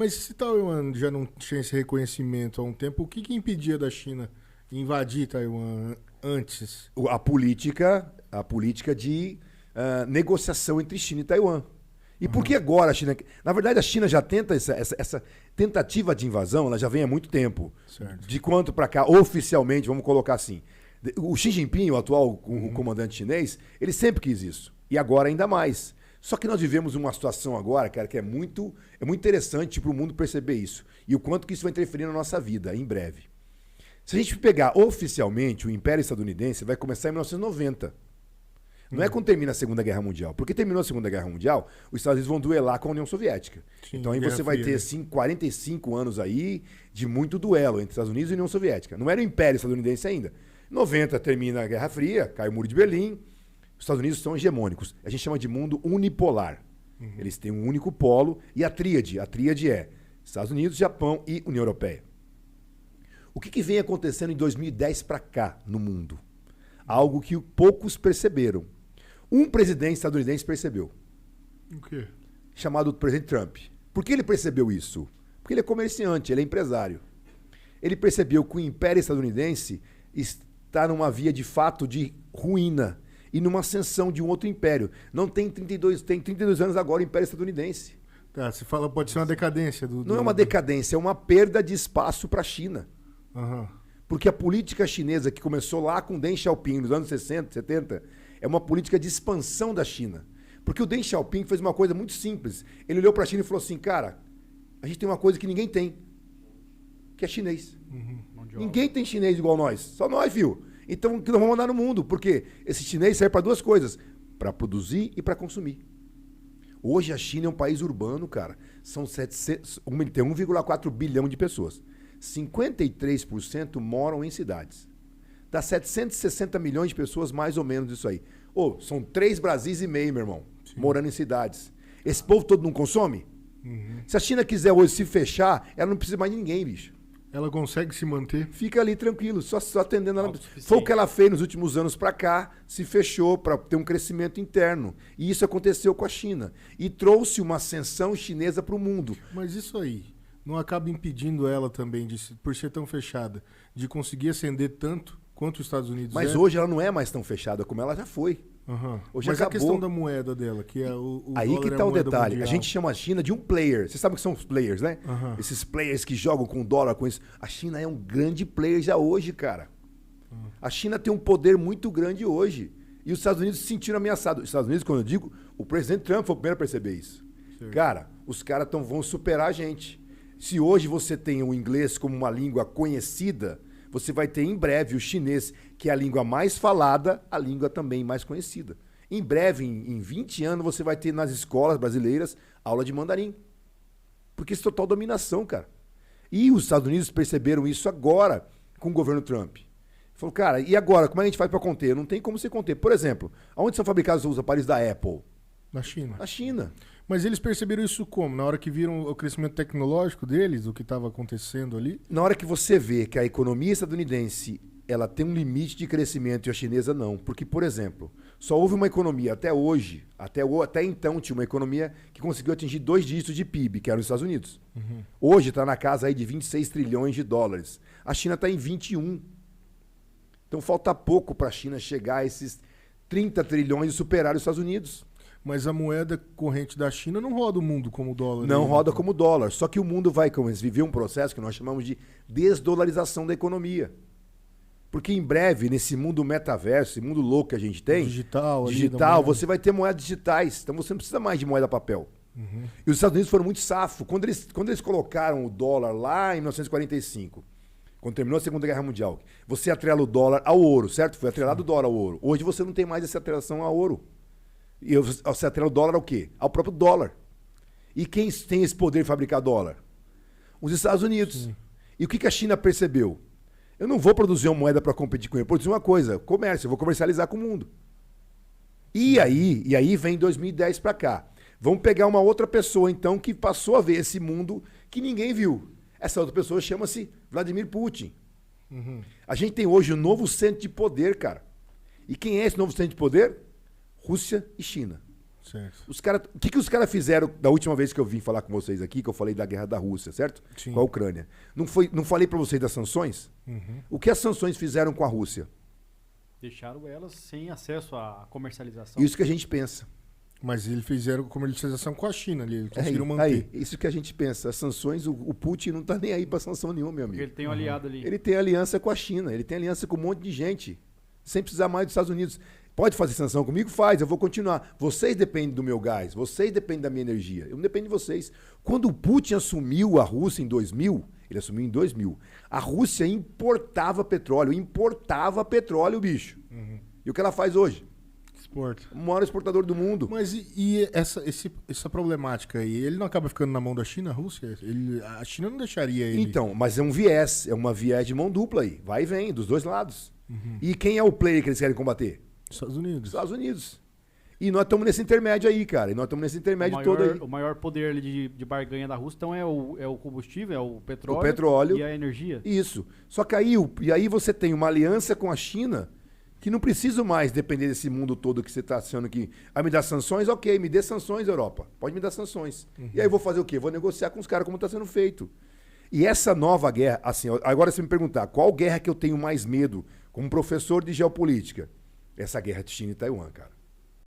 Mas se Taiwan já não tinha esse reconhecimento há um tempo, o que impedia da China invadir Taiwan antes? A política de negociação entre China e Taiwan. E por que agora a China... Na verdade, a China já tenta essa tentativa de invasão, ela já vem há muito tempo. Certo. De quanto para cá, oficialmente, vamos colocar assim. O Xi Jinping, o atual o comandante chinês, ele sempre quis isso. E agora ainda mais. Só que nós vivemos uma situação agora, cara, que é muito interessante para o mundo perceber isso. E o quanto que isso vai interferir na nossa vida, em breve. Se a gente pegar oficialmente, o Império Estadunidense vai começar em 1990. Não é quando termina a Segunda Guerra Mundial. Porque terminou a Segunda Guerra Mundial, os Estados Unidos vão duelar com a União Soviética. Sim, então aí Guerra você vai Fria, ter né? assim, 45 anos aí de muito duelo entre Estados Unidos e União Soviética. Não era o Império Estadunidense ainda. Em 90 termina a Guerra Fria, cai o Muro de Berlim, os Estados Unidos são hegemônicos. A gente chama de mundo unipolar. Eles têm um único polo e a tríade é Estados Unidos, Japão e União Europeia. O que vem acontecendo em 2010 para cá no mundo? Algo que poucos perceberam. Um presidente estadunidense percebeu, O quê? chamado presidente Trump. Por que ele percebeu isso? Porque ele é comerciante, ele é empresário. Ele percebeu que o Império Estadunidense está numa via de fato de ruína e numa ascensão de um outro império. Não tem 32 anos agora o Império Estadunidense. Tá, você fala, pode ser uma decadência Não é uma decadência, é uma perda de espaço para a China. Aham. Porque a política chinesa, que começou lá com Deng Xiaoping, nos anos 60, 70, é uma política de expansão da China. Porque o Deng Xiaoping fez uma coisa muito simples. Ele olhou para a China e falou assim, cara, a gente tem uma coisa que ninguém tem, que é chinês. Ninguém tem chinês igual nós, só nós, viu? Então, o que nós vamos mandar no mundo? Porque esse chinês serve para duas coisas, para produzir e para consumir. Hoje a China é um país urbano, cara. Tem 1,4 bilhão de pessoas. 53% moram em cidades. Dá 760 milhões de pessoas, mais ou menos isso aí. São 3 Brasis e meio, meu irmão, morando em cidades. Esse povo todo não consome? Se a China quiser hoje se fechar, ela não precisa mais de ninguém, bicho. Ela consegue se manter? Fica ali tranquilo, só atendendo ela. Foi o que ela fez nos últimos anos para cá, se fechou para ter um crescimento interno. E isso aconteceu com a China. E trouxe uma ascensão chinesa para o mundo. Mas isso aí não acaba impedindo ela também, por ser tão fechada, de conseguir ascender tanto quanto os Estados Unidos Mas hoje ela não é mais tão fechada como ela já foi. Hoje Mas acabou. a questão da moeda dela, que é o Aí dólar que é tá a o moeda detalhe. mundial. A gente chama a China de um player. Você sabe o que são os players, né? Esses players que jogam com dólar, com isso. A China é um grande player já hoje, cara. A China tem um poder muito grande hoje. E os Estados Unidos se sentiram ameaçados. Os Estados Unidos, quando eu digo, o presidente Trump foi o primeiro a perceber isso. Certo. Cara, os caras vão superar a gente. Se hoje você tem o inglês como uma língua conhecida, você vai ter em breve o chinês, que é a língua mais falada, a língua também mais conhecida. Em breve, em 20 anos, você vai ter nas escolas brasileiras aula de mandarim. Porque isso é total dominação, cara. E os Estados Unidos perceberam isso agora com o governo Trump. Falou, cara, e agora? Como é que a gente faz para conter? Não tem como você conter. Por exemplo, aonde são fabricados os aparelhos da Apple? Na China. Na China. Mas eles perceberam isso como? Na hora que viram o crescimento tecnológico deles, o que estava acontecendo ali? Na hora que você vê que a economia estadunidense ela tem um limite de crescimento e a chinesa não. Porque, por exemplo, só houve uma economia até hoje, até então tinha uma economia que conseguiu atingir 2 dígitos de PIB, que era os Estados Unidos. Hoje está na casa aí de 26 trilhões de dólares. A China está em 21. Então falta pouco para a China chegar a esses 30 trilhões e superar os Estados Unidos. Mas a moeda corrente da China não roda o mundo como dólar. Não né? roda como dólar. Só que o mundo vai viver um processo que nós chamamos de desdolarização da economia. Porque em breve, nesse mundo metaverso, esse mundo louco que a gente tem, Digital, você vai ter moedas digitais. Então você não precisa mais de moeda papel. E os Estados Unidos foram muito safos. Quando eles colocaram o dólar lá em 1945, quando terminou a Segunda Guerra Mundial, você atrela o dólar ao ouro, certo? Foi atrelado o dólar ao ouro. Hoje você não tem mais essa atrelação ao ouro. E você atrela o dólar ao quê? Ao próprio dólar. E quem tem esse poder de fabricar dólar? Os Estados Unidos. Sim. E o que a China percebeu? Eu não vou produzir uma moeda para competir com ele. Produzir uma coisa, comércio, eu vou comercializar com o mundo. E aí vem 2010 para cá. Vamos pegar uma outra pessoa, então, que passou a ver esse mundo que ninguém viu. Essa outra pessoa chama-se Vladimir Putin. A gente tem hoje um novo centro de poder, cara. E quem é esse novo centro de poder? Rússia e China. Certo. O que os caras fizeram da última vez que eu vim falar com vocês aqui, que eu falei da guerra da Rússia, certo? Sim. Com a Ucrânia. Não falei pra vocês das sanções? Uhum. O que as sanções fizeram com a Rússia? Deixaram elas sem acesso à comercialização. Isso que a gente pensa. Mas eles fizeram comercialização com a China ali, eles conseguiram manter. Isso que a gente pensa. As sanções, o Putin não tá nem aí pra sanção nenhuma, meu Porque amigo. ele tem um aliado ali. Ele tem aliança com a China, ele tem aliança com um monte de gente, sem precisar mais dos Estados Unidos. Pode fazer sanção comigo? Faz, eu vou continuar. Vocês dependem do meu gás, vocês dependem da minha energia. Eu não dependo de vocês. Quando o Putin assumiu a Rússia em 2000, ele assumiu em 2000, a Rússia importava petróleo, bicho. E o que ela faz hoje? Exporta. O maior exportador do mundo. Mas essa problemática aí, ele não acaba ficando na mão da China, a Rússia? A China não deixaria ele... Então, mas é um viés, viés de mão dupla aí. Vai e vem, dos dois lados. E quem é o player que eles querem combater? Estados Unidos. Estados Unidos. E nós estamos nesse intermédio aí, cara. E nós estamos nesse intermédio todo aí. O maior poder ali de barganha da Rússia, então, é o combustível, é o petróleo, O petróleo. E a energia. Isso. Só que aí você tem uma aliança com a China que não precisa mais depender desse mundo todo que você está achando que... Ah, me dá sanções? Ok, me dê sanções, Europa. Pode me dar sanções. E aí eu vou fazer o quê? Vou negociar com os caras como está sendo feito. E essa nova guerra, assim, agora se me perguntar, qual guerra que eu tenho mais medo como professor de geopolítica? Essa guerra de China e Taiwan, cara.